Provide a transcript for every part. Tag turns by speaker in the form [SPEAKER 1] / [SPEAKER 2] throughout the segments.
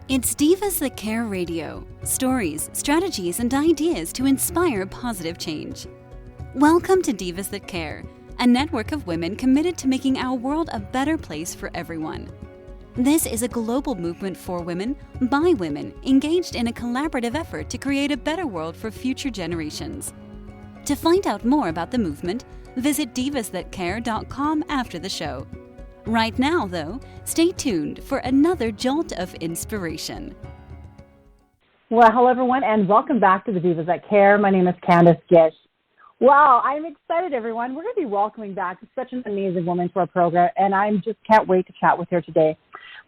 [SPEAKER 1] It's Divas That Care Radio. Stories, strategies, and ideas to inspire positive change. Welcome to Divas That Care, a network of women committed to making our world a better place for everyone. This is a global movement for women, by women, engaged in a collaborative effort to create a better world for future generations. To find out more about the movement, visit divasthatcare.com after the show. Right now, though, stay tuned for another jolt of inspiration.
[SPEAKER 2] Well, hello, everyone, and welcome back to the Divas That Care. My name is Candace Gish. Wow, I'm excited, everyone. We're going to be welcoming back such an amazing woman to our program, and I just can't wait to chat with her today.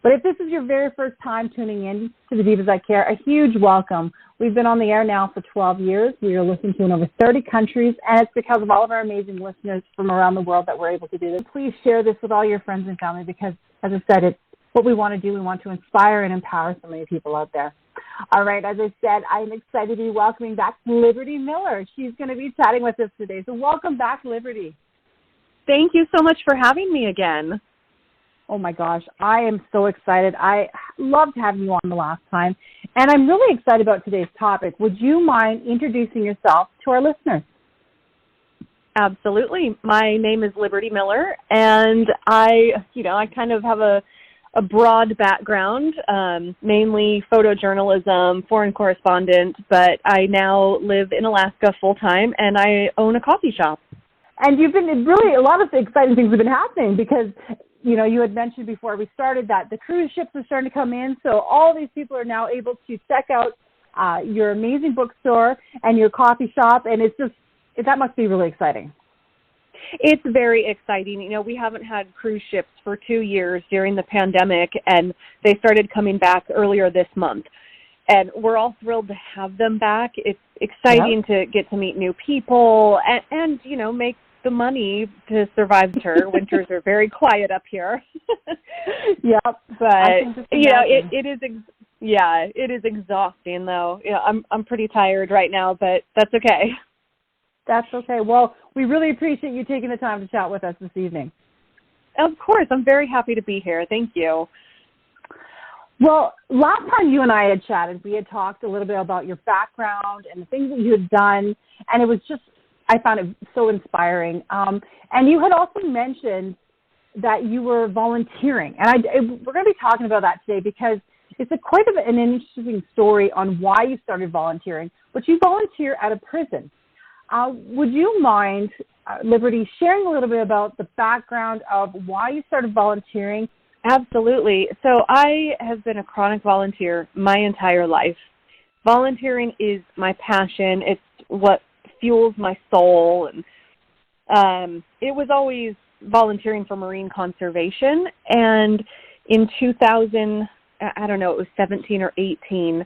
[SPEAKER 2] But if this is your very first time tuning in to the Divas That Care, a huge welcome. We've been on the air now for 12 years. We are listened to in over 30 countries, and it's because of all of our amazing listeners from around the world that we're able to do this. Please share this with all your friends and family because, as I said, it's what we want to do. We want to inspire and empower so many people out there. All right, as I said, I'm excited to be welcoming back Liberty Miller. She's going to be chatting with us today. So welcome back, Liberty.
[SPEAKER 3] Thank you so much for having me again.
[SPEAKER 2] Oh, my gosh. I am so excited. I loved having you on the last time, and I'm really excited about today's topic. Would you mind introducing yourself to our listeners?
[SPEAKER 3] Absolutely. My name is Liberty Miller, and I kind of have a broad background, mainly photojournalism, foreign correspondent, but I now live in Alaska full-time, and I own a coffee shop.
[SPEAKER 2] And you've been really, a lot of exciting things have been happening because, you know, you had mentioned before we started that the cruise ships are starting to come in, so all these people are now able to check out your amazing bookstore and your coffee shop, and that must be really exciting.
[SPEAKER 3] It's very exciting. You know, we haven't had cruise ships for 2 years during the pandemic, and they started coming back earlier this month. And we're all thrilled to have them back. It's exciting to get to meet new people and you know, make the money to survive winter. Winters are very quiet up here.
[SPEAKER 2] Yep.
[SPEAKER 3] But, you know, it is exhausting, though. You know, I'm pretty tired right now, but that's okay.
[SPEAKER 2] That's okay. Well, we really appreciate you taking the time to chat with us this evening.
[SPEAKER 3] Of course. I'm very happy to be here. Thank you.
[SPEAKER 2] Well, last time you and I had chatted, we had talked a little bit about your background and the things that you had done, and it was just, I found it so inspiring. And you had also mentioned that you were volunteering, and we're going to be talking about that today because it's quite an interesting story on why you started volunteering, but you volunteer at a prison. Would you mind, Liberty, sharing a little bit about the background of why you started volunteering?
[SPEAKER 3] Absolutely. So I have been a chronic volunteer my entire life. Volunteering is my passion. It's what fuels my soul. And it was always volunteering for marine conservation. And in 2000, I don't know, it was 17 or 18,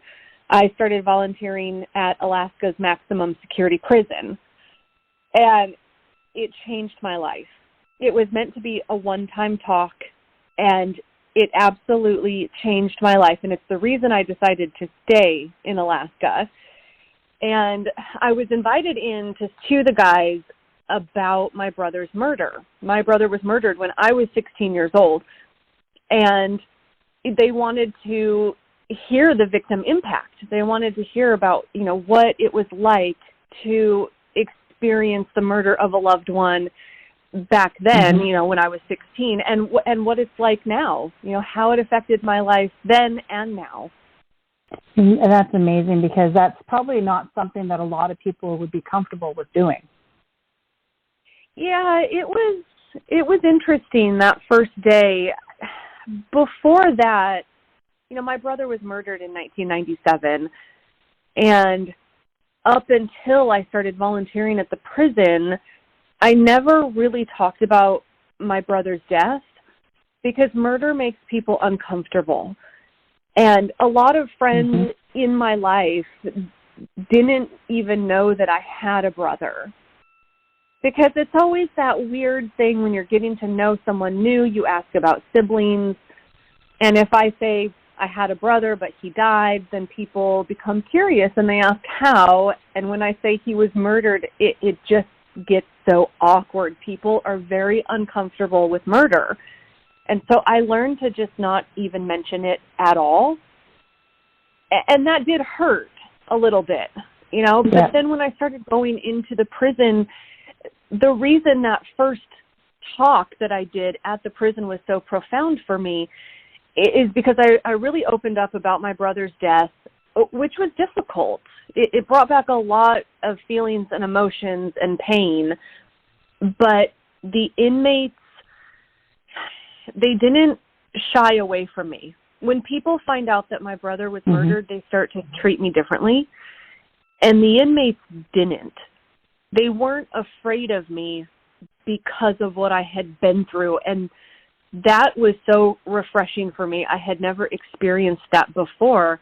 [SPEAKER 3] I started volunteering at Alaska's maximum security prison. And it changed my life. It was meant to be a one-time talk, and it absolutely changed my life. And it's the reason I decided to stay in Alaska. And I was invited in to sue the guys about my brother's murder. My brother was murdered when I was 16 years old. And they wanted to hear the victim impact. They wanted to hear about, you know, what it was like to experience the murder of a loved one back then, you know, when I was 16, and what it's like now, you know, how it affected my life then and now.
[SPEAKER 2] And that's amazing because that's probably not something that a lot of people would be comfortable with doing.
[SPEAKER 3] Yeah, it was interesting that first day. Before that, you know, my brother was murdered in 1997, and up until I started volunteering at the prison, I never really talked about my brother's death because murder makes people uncomfortable. And a lot of friends in my life didn't even know that I had a brother. Because it's always that weird thing when you're getting to know someone new, you ask about siblings. And if I say I had a brother but he died, then people become curious and they ask how. And when I say he was murdered, it just gets so awkward. People are very uncomfortable with murder. And so I learned to just not even mention it at all. And that did hurt a little bit, but then when I started going into the prison, the reason that first talk that I did at the prison was so profound for me is because I really opened up about my brother's death, which was difficult. It brought back a lot of feelings and emotions and pain, but the inmates, they didn't shy away from me. When people find out that my brother was murdered, they start to treat me differently, and the inmates didn't. They weren't afraid of me because of what I had been through, and that was so refreshing for me. I had never experienced that before,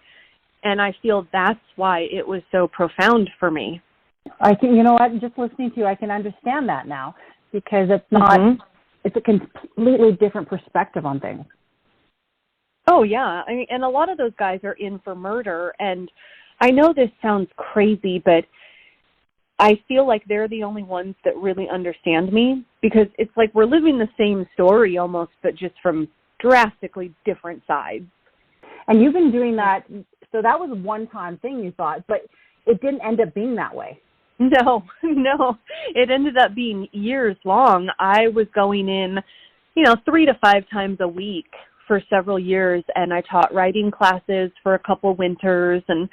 [SPEAKER 3] and I feel that's why it was so profound for me.
[SPEAKER 2] I can, you know what, just listening to you, I can understand that now, because it's not, it's a completely different perspective on things.
[SPEAKER 3] Oh, yeah. I mean, and a lot of those guys are in for murder, and I know this sounds crazy, but I feel like they're the only ones that really understand me, because it's like we're living the same story almost, but just from drastically different sides.
[SPEAKER 2] And you've been doing that, so that was a one-time thing you thought, but it didn't end up being that way.
[SPEAKER 3] No. It ended up being years long. I was going in, 3 to 5 times a week for several years, and I taught writing classes for a couple winters and,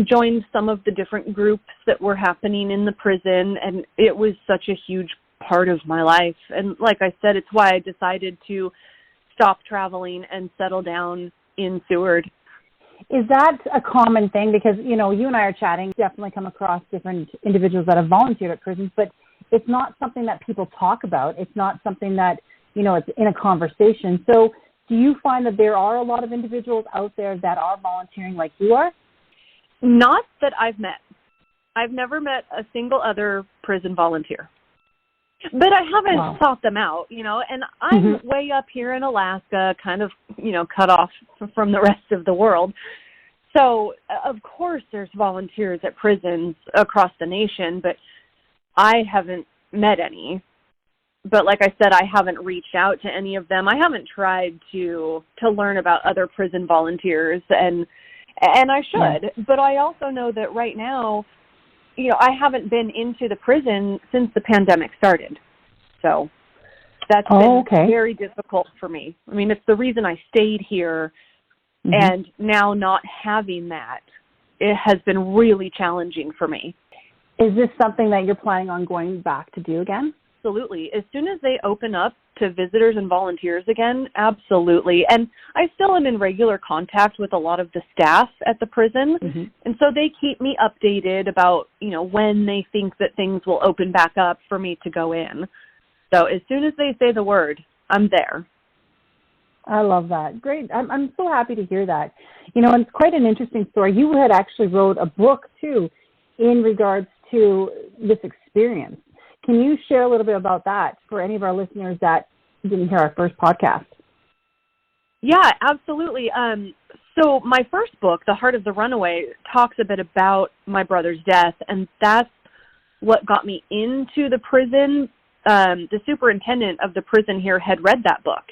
[SPEAKER 3] joined some of the different groups that were happening in the prison, and it was such a huge part of my life. And like I said, it's why I decided to stop traveling and settle down in Seward.
[SPEAKER 2] Is that a common thing? Because, you and I are chatting, definitely come across different individuals that have volunteered at prisons, but it's not something that people talk about. It's not something that, it's in a conversation. So do you find that there are a lot of individuals out there that are volunteering like you are?
[SPEAKER 3] Not that I've met. I've never met a single other prison volunteer. But I haven't sought them out, and I'm way up here in Alaska, kind of, cut off from the rest of the world. So, of course, there's volunteers at prisons across the nation, but I haven't met any. But like I said, I haven't reached out to any of them. I haven't tried to learn about other prison volunteers, and I should. Yeah. But I also know that right now, I haven't been into the prison since the pandemic started. So that's been very difficult for me. I mean, it's the reason I stayed here, and now not having that, it has been really challenging for me.
[SPEAKER 2] Is this something that you're planning on going back to do again?
[SPEAKER 3] Absolutely. As soon as they open up to visitors and volunteers again, absolutely. And I still am in regular contact with a lot of the staff at the prison, and so they keep me updated about, when they think that things will open back up for me to go in. So as soon as they say the word, I'm there.
[SPEAKER 2] I love that. Great. I'm so happy to hear that. And it's quite an interesting story. You had actually wrote a book, too, in regards to this experience. Can you share a little bit about that for any of our listeners that didn't hear our first podcast?
[SPEAKER 3] Yeah, absolutely. So my first book, The Heart of the Runaway, talks a bit about my brother's death, and that's what got me into the prison. The superintendent of the prison here had read that book,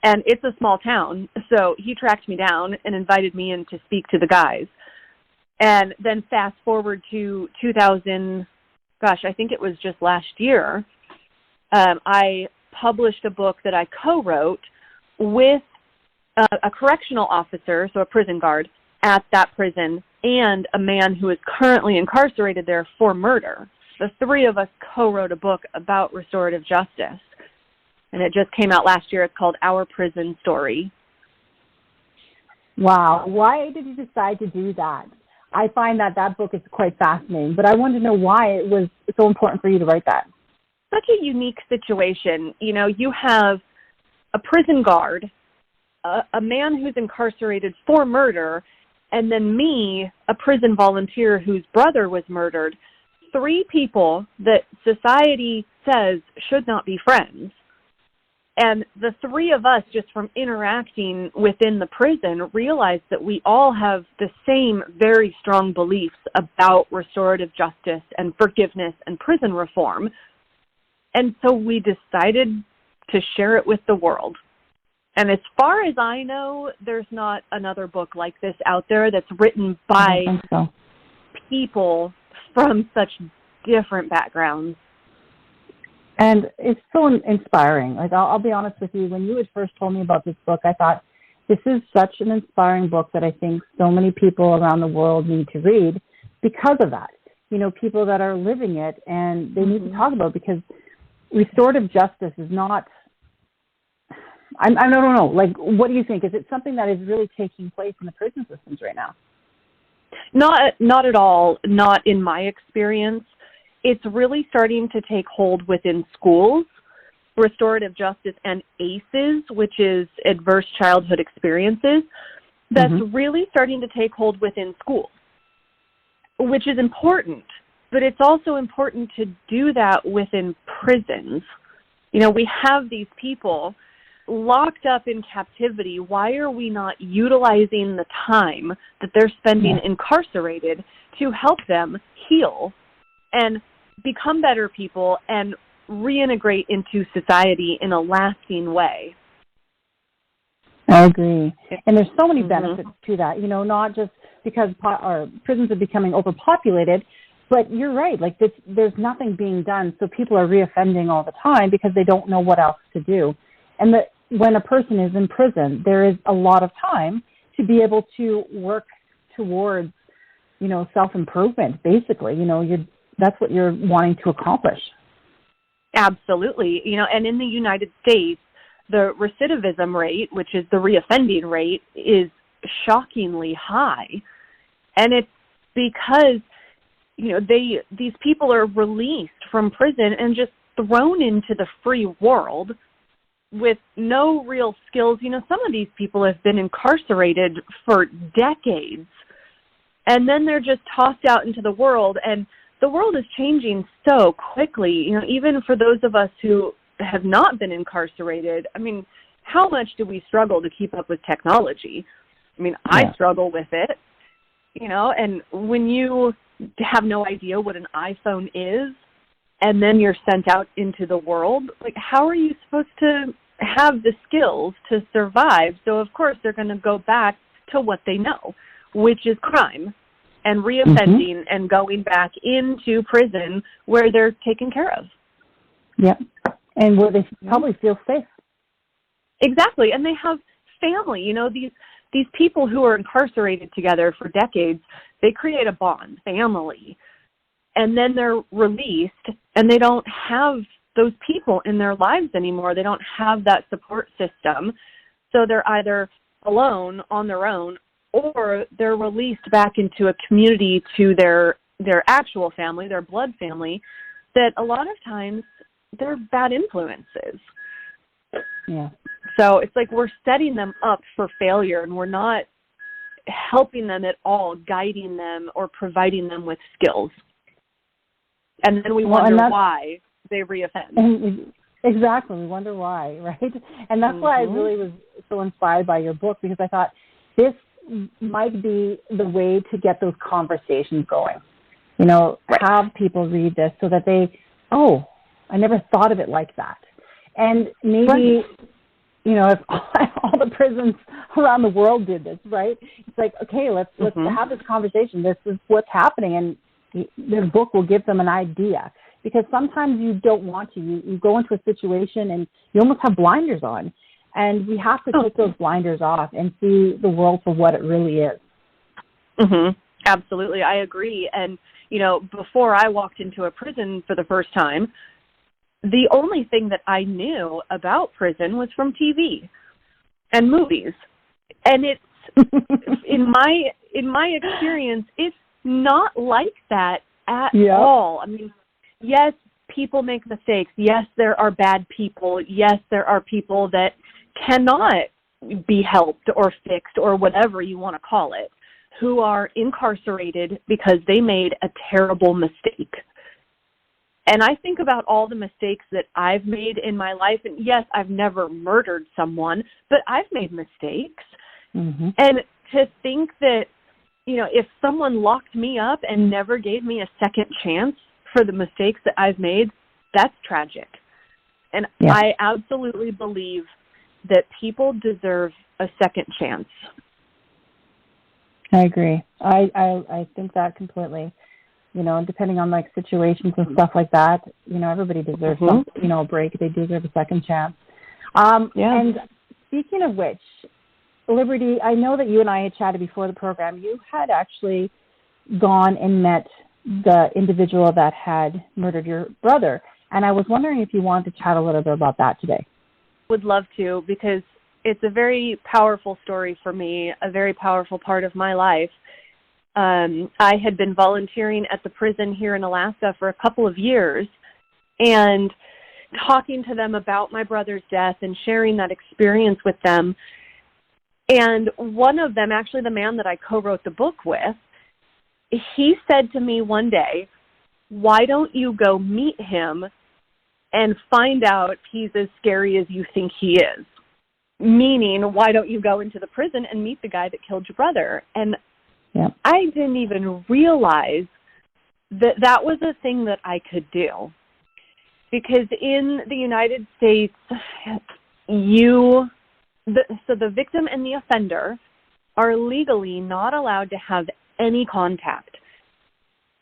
[SPEAKER 3] and it's a small town, so he tracked me down and invited me in to speak to the guys. And then fast forward to 2000, I think it was just last year, I published a book that I co-wrote with a correctional officer, so a prison guard, at that prison, and a man who is currently incarcerated there for murder. The three of us co-wrote a book about restorative justice, and it just came out last year. It's called Our Prison Story.
[SPEAKER 2] Wow. Why did you decide to do that? I find that book is quite fascinating, but I wanted to know why it was so important for you to write that.
[SPEAKER 3] Such a unique situation. You have a prison guard, a man who's incarcerated for murder, and then me, a prison volunteer whose brother was murdered. 3 people that society says should not be friends. And the 3 of us, just from interacting within the prison, realized that we all have the same very strong beliefs about restorative justice and forgiveness and prison reform. And so we decided to share it with the world. And as far as I know, there's not another book like this out there that's written by people from such different backgrounds.
[SPEAKER 2] And it's so inspiring. Like, I'll be honest with you, when you had first told me about this book, I thought, this is such an inspiring book that I think so many people around the world need to read because of that. You know, people that are living it, and they need to talk about it, because restorative justice is not, I don't know, like, what do you think? Is it something that is really taking place in the prison systems right now?
[SPEAKER 3] Not at all, not in my experience. It's really starting to take hold within schools. Restorative justice and ACEs, which is adverse childhood experiences, that's really starting to take hold within schools, which is important. But it's also important to do that within prisons. You know, we have these people locked up in captivity. Why are we not utilizing the time that they're spending incarcerated to help them heal and become better people and reintegrate into society in a lasting way?
[SPEAKER 2] I agree. And there's so many benefits to that, you know, not just because our prisons are becoming overpopulated, but you're right, like there's nothing being done, so people are reoffending all the time because they don't know what else to do. And when a person is in prison, there is a lot of time to be able to work towards, you know, self-improvement, basically. You know, that's what you're wanting to accomplish.
[SPEAKER 3] Absolutely. You know, and in the United States, the recidivism rate, which is the reoffending rate, is shockingly high. And it's because, you know, these people are released from prison and just thrown into the free world with no real skills. You know, some of these people have been incarcerated for decades, and then they're just tossed out into the world, and the world is changing so quickly. You know, even for those of us who have not been incarcerated, I mean, how much do we struggle to keep up with technology? I mean, I struggle with it, you know, and when you have no idea what an iPhone is, and then you're sent out into the world, like, how are you supposed to have the skills to survive? So, of course, they're going to go back to what they know, which is crime and reoffending and going back into prison where they're taken care of.
[SPEAKER 2] Yep. And where they probably feel safe.
[SPEAKER 3] Exactly. And they have family. You know, these people who are incarcerated together for decades, they create a bond, family. And then they're released, and they don't have those people in their lives anymore. They don't have that support system. So they're either alone on their own, or they're released back into a community to their actual family, their blood family, that a lot of times they're bad influences.
[SPEAKER 2] Yeah.
[SPEAKER 3] So it's like we're setting them up for failure, and we're not helping them at all, guiding them or providing them with skills. And then we wonder why they reoffend.
[SPEAKER 2] Exactly. We wonder why, right? And that's why I really was so inspired by your book, because I thought this might be the way to get those conversations going. You know, have people read this so that they, I never thought of it like that. And maybe, you know, if all the prisons around the world did this, right? It's like, okay, let's have this conversation. This is what's happening, and this book will give them an idea. Because sometimes you don't want to. You go into a situation and you almost have blinders on. And we have to take those blinders off and see the world for what it really is.
[SPEAKER 3] Absolutely. I agree. And, you know, before I walked into a prison for the first time, the only thing that I knew about prison was from TV and movies. And it's, in my experience, it's not like that at all. I mean, yes, people make mistakes. Yes, there are bad people. Yes, there are people that cannot be helped or fixed or whatever you want to call it, who are incarcerated because they made a terrible mistake. And I think about all the mistakes that I've made in my life. And yes, I've never murdered someone, but I've made mistakes. And to think that, you know, if someone locked me up and never gave me a second chance for the mistakes that I've made, that's tragic. And I absolutely believe that people deserve a second chance.
[SPEAKER 2] I agree. I think that completely. You know, depending on like situations and stuff like that, you know, everybody deserves some, you know, a break. They deserve a second chance. And speaking of which, Liberty, I know that you and I had chatted before the program. You had actually gone and met the individual that had murdered your brother. And I was wondering if you wanted to chat a little bit about that today.
[SPEAKER 3] Would love to, because it's a very powerful story for me, a very powerful part of my life. I had been volunteering at the prison here in Alaska for a couple of years and talking to them about my brother's death and sharing that experience with them. And one of them, actually the man that I co-wrote the book with, he said to me one day, "Why don't you go meet him and find out if he's as scary as you think he is?" Meaning, why don't you go into the prison and meet the guy that killed your brother? And I didn't even realize that that was a thing that I could do. Because in the United States, the victim and the offender are legally not allowed to have any contact,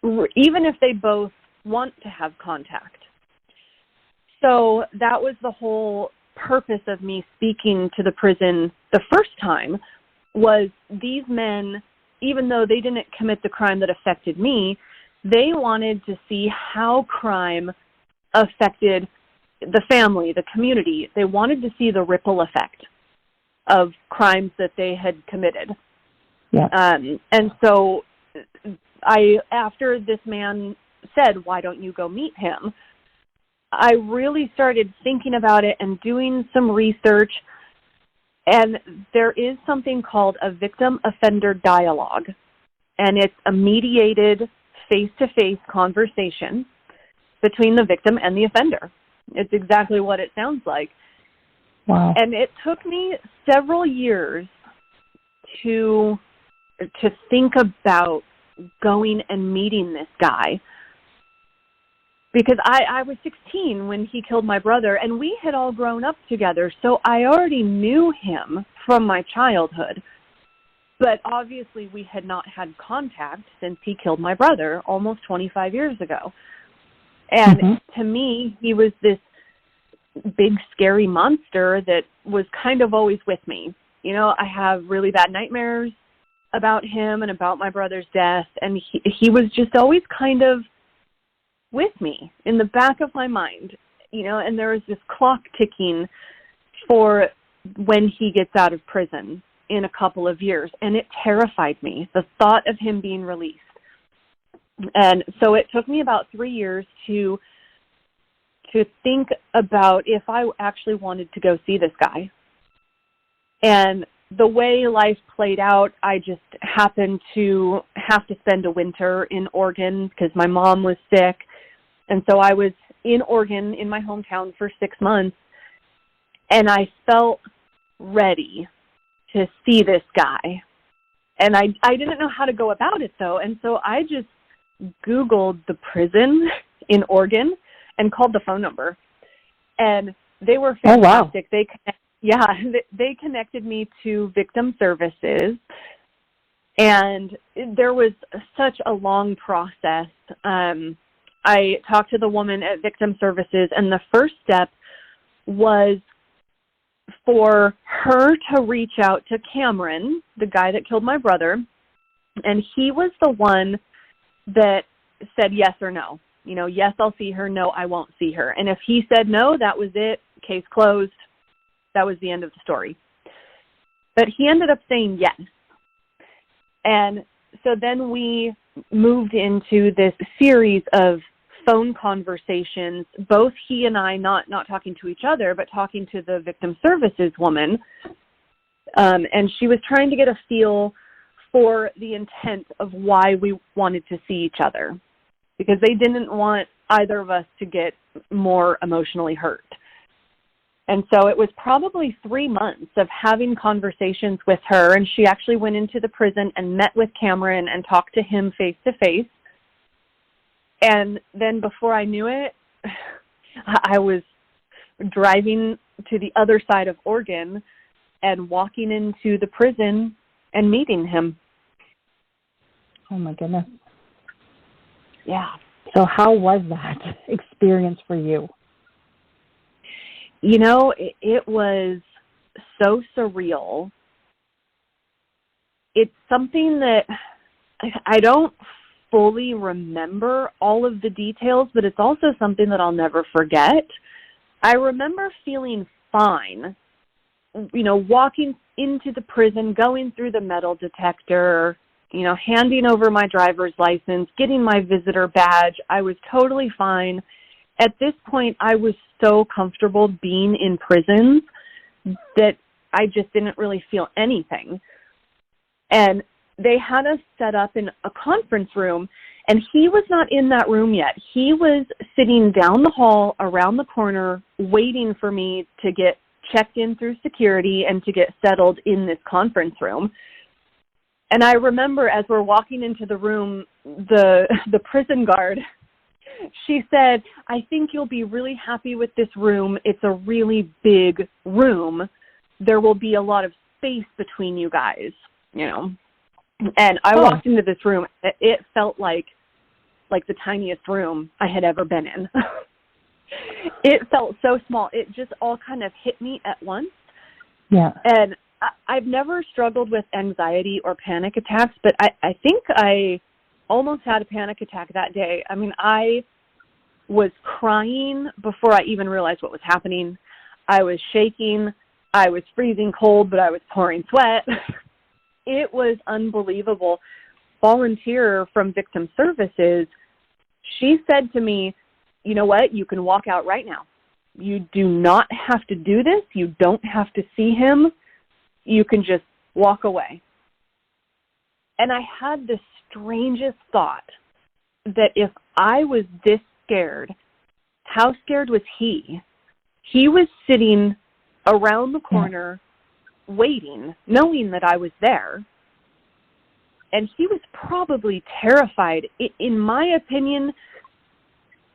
[SPEAKER 3] even if they both want to have contact. So that was the whole purpose of me speaking to the prison the first time, was these men, even though they didn't commit the crime that affected me, they wanted to see how crime affected the family, the community. They wanted to see the ripple effect of crimes that they had committed. Yeah. And so after this man said, "Why don't you go meet him?" I really started thinking about it and doing some research. And there is something called a victim-offender dialogue. And it's a mediated face-to-face conversation between the victim and the offender. It's exactly what it sounds like. Wow. And it took me several years to think about going and meeting this guy, because I was 16 when he killed my brother, and we had all grown up together, so I already knew him from my childhood. But obviously we had not had contact since he killed my brother almost 25 years ago. And to me, he was this big, scary monster that was kind of always with me. You know, I have really bad nightmares about him and about my brother's death, and he was just always kind of with me in the back of my mind, you know, and there was this clock ticking for when he gets out of prison in a couple of years, and it terrified me, the thought of him being released. And so it took me about 3 years to think about if I actually wanted to go see this guy. And the way life played out, I just happened to have to spend a winter in Oregon because my mom was sick. And so I was in Oregon, in my hometown, for 6 months, and I felt ready to see this guy. And I didn't know how to go about it, though, and so I just Googled the prison in Oregon and called the phone number. And they were fantastic. Oh, wow. They connected me to victim services, and there was such a long process. I talked to the woman at Victim Services, and the first step was for her to reach out to Cameron, the guy that killed my brother, and he was the one that said yes or no. You know, yes, I'll see her, no, I won't see her. And if he said no, that was it, case closed. That was the end of the story. But he ended up saying yes. And so then we moved into this series of phone conversations, both he and I not talking to each other, but talking to the victim services woman. And she was trying to get a feel for the intent of why we wanted to see each other, because they didn't want either of us to get more emotionally hurt. And so it was probably 3 months of having conversations with her, and she actually went into the prison and met with Cameron and talked to him face to face. And then before I knew it, I was driving to the other side of Oregon and walking into the prison and meeting him.
[SPEAKER 2] Oh, my goodness.
[SPEAKER 3] Yeah.
[SPEAKER 2] So how was that experience for you?
[SPEAKER 3] You know, it was so surreal. It's something that I don't fully remember all of the details, but it's also something that I'll never forget. I remember feeling fine, you know, walking into the prison, going through the metal detector, you know, handing over my driver's license, getting my visitor badge. I was totally fine. At this point, I was so comfortable being in prisons that I just didn't really feel anything. And they had us set up in a conference room, and he was not in that room yet. He was sitting down the hall around the corner waiting for me to get checked in through security and to get settled in this conference room. And I remember as we're walking into the room, the prison guard, she said, "I think you'll be really happy with this room. It's a really big room. There will be a lot of space between you guys," you know. And I walked into this room. It felt like the tiniest room I had ever been in. It felt so small. It just all kind of hit me at once.
[SPEAKER 2] Yeah.
[SPEAKER 3] And I've never struggled with anxiety or panic attacks, but I think I almost had a panic attack that day. I mean, I was crying before I even realized what was happening. I was shaking. I was freezing cold, but I was pouring sweat. It was unbelievable. Volunteer from Victim Services, she said to me, "You know what? You can walk out right now. You do not have to do this. You don't have to see him. You can just walk away." And I had the strangest thought that if I was this scared, how scared was he? He was sitting around the corner waiting, knowing that I was there. And he was probably terrified. In my opinion,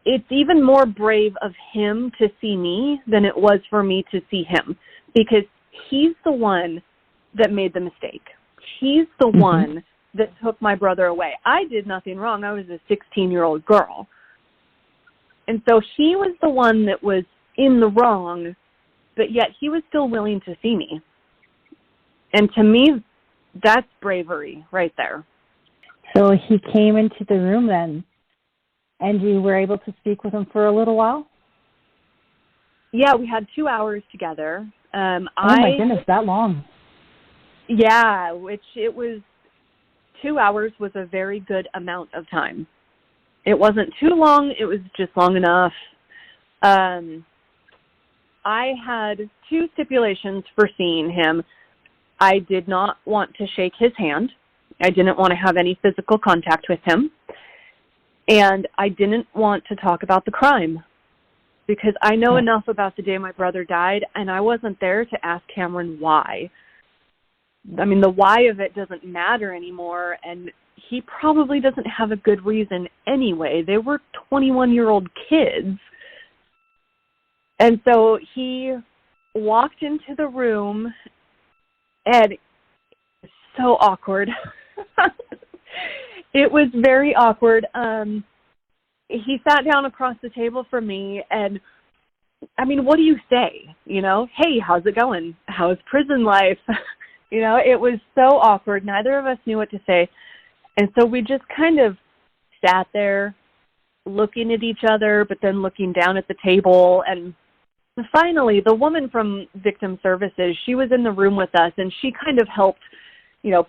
[SPEAKER 3] it's even more brave of him to see me than it was for me to see him, because he's the one that made the mistake. He's the one that took my brother away. I did nothing wrong. I was a 16-year-old girl. And so he was the one that was in the wrong, but yet he was still willing to see me. And to me, that's bravery right there.
[SPEAKER 2] So he came into the room then, and you were able to speak with him for a little while?
[SPEAKER 3] Yeah, we had 2 hours together.
[SPEAKER 2] Oh my goodness, that long.
[SPEAKER 3] Yeah, which it was 2 hours was a very good amount of time. It wasn't too long. It was just long enough. I had 2 stipulations for seeing him. I did not want to shake his hand. I didn't want to have any physical contact with him. And I didn't want to talk about the crime, because I know enough about the day my brother died, and I wasn't there to ask Cameron why. I mean, the why of it doesn't matter anymore, and he probably doesn't have a good reason anyway. They were 21-year-old kids. And so he walked into the room, and it was so awkward. It was very awkward. He sat down across the table from me, and I mean, what do you say? You know, "Hey, how's it going? How's prison life?" You know, it was so awkward. Neither of us knew what to say. And so we just kind of sat there looking at each other, but then looking down at the table. And finally, the woman from Victim Services, she was in the room with us, and she kind of helped, you know,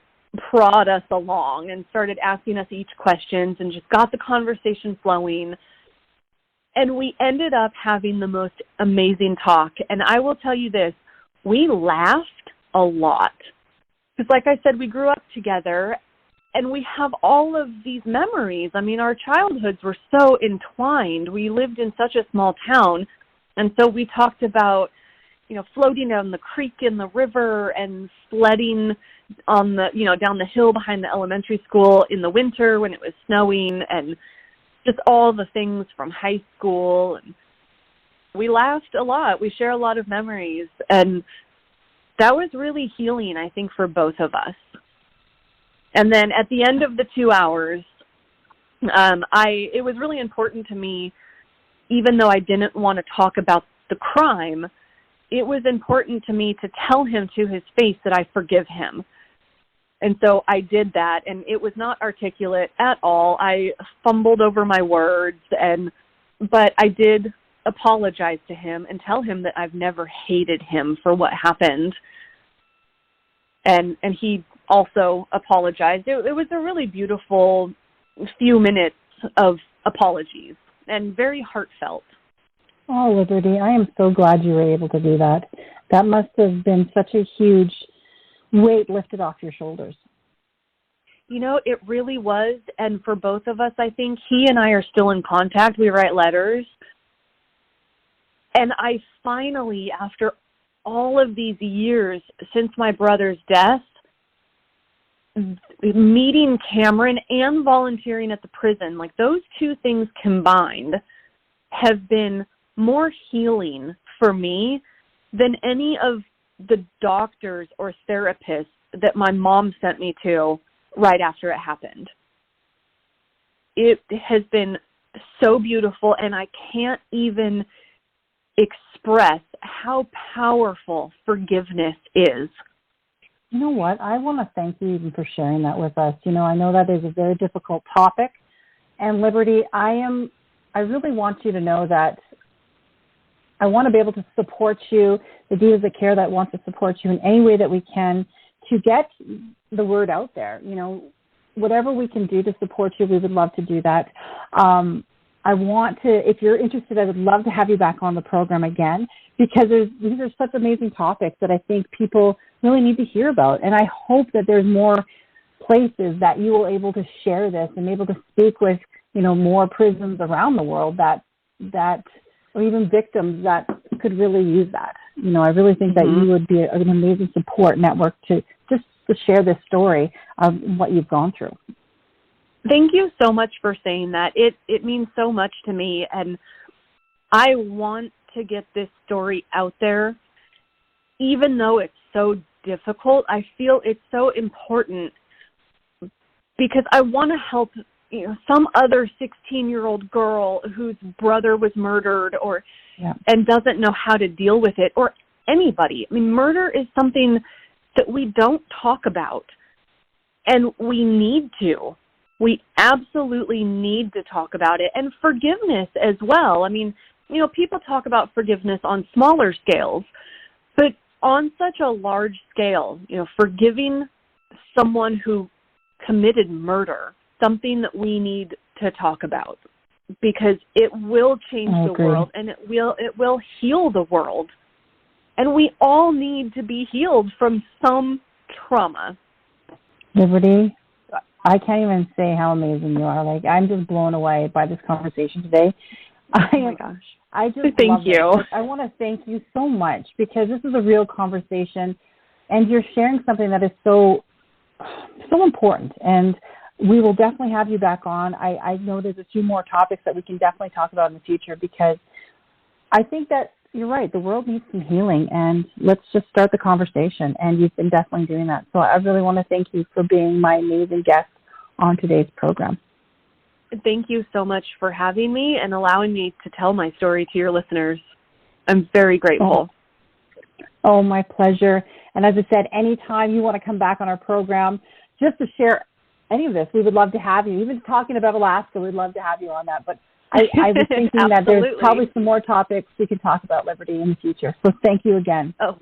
[SPEAKER 3] prod us along and started asking us each questions and just got the conversation flowing. And we ended up having the most amazing talk. And I will tell you this, we laughed a lot. Because like I said, we grew up together, and we have all of these memories. I mean, our childhoods were so entwined. We lived in such a small town. And so we talked about, you know, floating down the creek in the river and sledding on the, you know, down the hill behind the elementary school in the winter when it was snowing, and just all the things from high school. And we laughed a lot. We share a lot of memories, and that was really healing, I think, for both of us. And then at the end of the 2 hours, it was really important to me, even though I didn't want to talk about the crime, it was important to me to tell him to his face that I forgive him. And so I did that, and it was not articulate at all. I fumbled over my words, but I did apologize to him and tell him that I've never hated him for what happened. And he also apologized. It was a really beautiful few minutes of apologies and very heartfelt.
[SPEAKER 2] Oh, Liberty, I am so glad you were able to do that. That must have been such a huge weight lifted off your shoulders.
[SPEAKER 3] You know, it really was. And for both of us, I think he and I are still in contact. We write letters. And I finally, after all of these years since my brother's death, meeting Cameron and volunteering at the prison, like those two things combined have been more healing for me than any of the doctors or therapists that my mom sent me to right after it happened. It has been so beautiful, and I can't even express how powerful forgiveness is.
[SPEAKER 2] You know what? I want to thank you even for sharing that with us. You know, I know that is a very difficult topic. And Liberty, I really want you to know that I want to be able to support you, the Divas That Care that wants to support you in any way that we can to get the word out there. You know, whatever we can do to support you, we would love to do that. I want to, if you're interested, I would love to have you back on the program again, because these are such amazing topics that I think people really need to hear about. And I hope that there's more places that you will able to share this and able to speak with, you know, more prisons around the world that or even victims that could really use that. You know, I really think that you would be an amazing support network to share this story of what you've gone through.
[SPEAKER 3] Thank you so much for saying that. It means so much to me, and I want to get this story out there. Even though it's so difficult, I feel it's so important because I want to help, you know, some other 16-year-old girl whose brother was murdered and doesn't know how to deal with it, or anybody. I mean, murder is something that we don't talk about, and we need to. We absolutely need to talk about it, and forgiveness as well. I mean, you know, people talk about forgiveness on smaller scales, but on such a large scale, you know, forgiving someone who committed murder, something that we need to talk about, because it will change the world, and it will heal the world. And we all need to be healed from some trauma.
[SPEAKER 2] Liberty, I can't even say how amazing you are. Like, I'm just blown away by this conversation today.
[SPEAKER 3] Oh my gosh.
[SPEAKER 2] I just
[SPEAKER 3] thank you.
[SPEAKER 2] It. I want to thank you so much, because this is a real conversation, and you're sharing something that is so important. And we will definitely have you back on. I know there's a few more topics that we can definitely talk about in the future, because I think that you're right. The world needs some healing, and let's just start the conversation. And you've been definitely doing that. So I really want to thank you for being my amazing guest on today's program.
[SPEAKER 3] Thank you so much for having me and allowing me to tell my story to your listeners. I'm very grateful.
[SPEAKER 2] Oh, my pleasure. And as I said, anytime you want to come back on our program just to share any of this, we would love to have you. Even talking about Alaska, we'd love to have you on that. But I was thinking that there's probably some more topics we can talk about, Liberty, in the future. So thank you again.
[SPEAKER 3] Oh,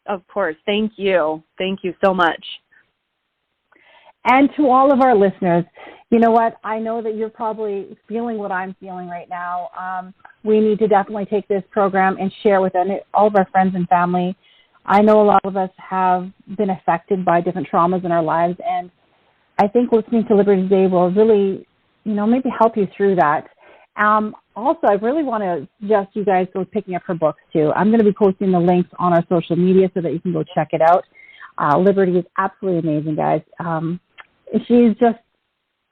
[SPEAKER 3] of course. Thank you. Thank you so much.
[SPEAKER 2] And to all of our listeners, you know what? I know that you're probably feeling what I'm feeling right now. We need to definitely take this program and share with all of our friends and family. I know a lot of us have been affected by different traumas in our lives, and I think listening to Liberty today will really, you know, maybe help you through that. Also, I really want to suggest you guys go picking up her books too. I'm going to be posting the links on our social media so that you can go check it out. Liberty is absolutely amazing, guys.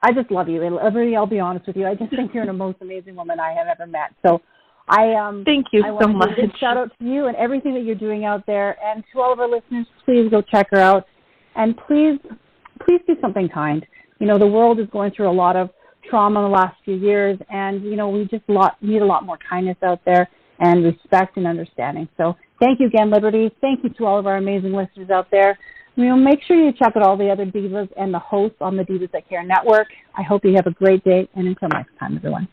[SPEAKER 2] I just love you. And Liberty, I'll be honest with you, I just think you're the most amazing woman I have ever met. So
[SPEAKER 3] Thank you so
[SPEAKER 2] want to
[SPEAKER 3] much.
[SPEAKER 2] give a big shout out to you and everything that you're doing out there. And to all of our listeners, please go check her out. And please do something kind. You know, the world is going through a lot of trauma in the last few years, and, you know, we just need a lot more kindness out there and respect and understanding. So thank you again, Liberty. Thank you to all of our amazing listeners out there. You know, make sure you check out all the other divas and the hosts on the Divas That Care network. I hope you have a great day, and until next time, everyone.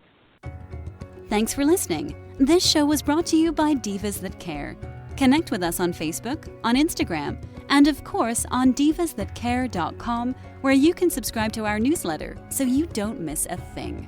[SPEAKER 1] Thanks for listening. This show was brought to you by Divas That Care. Connect with us on Facebook, on Instagram, and of course on divasthatcare.com, where you can subscribe to our newsletter so you don't miss a thing.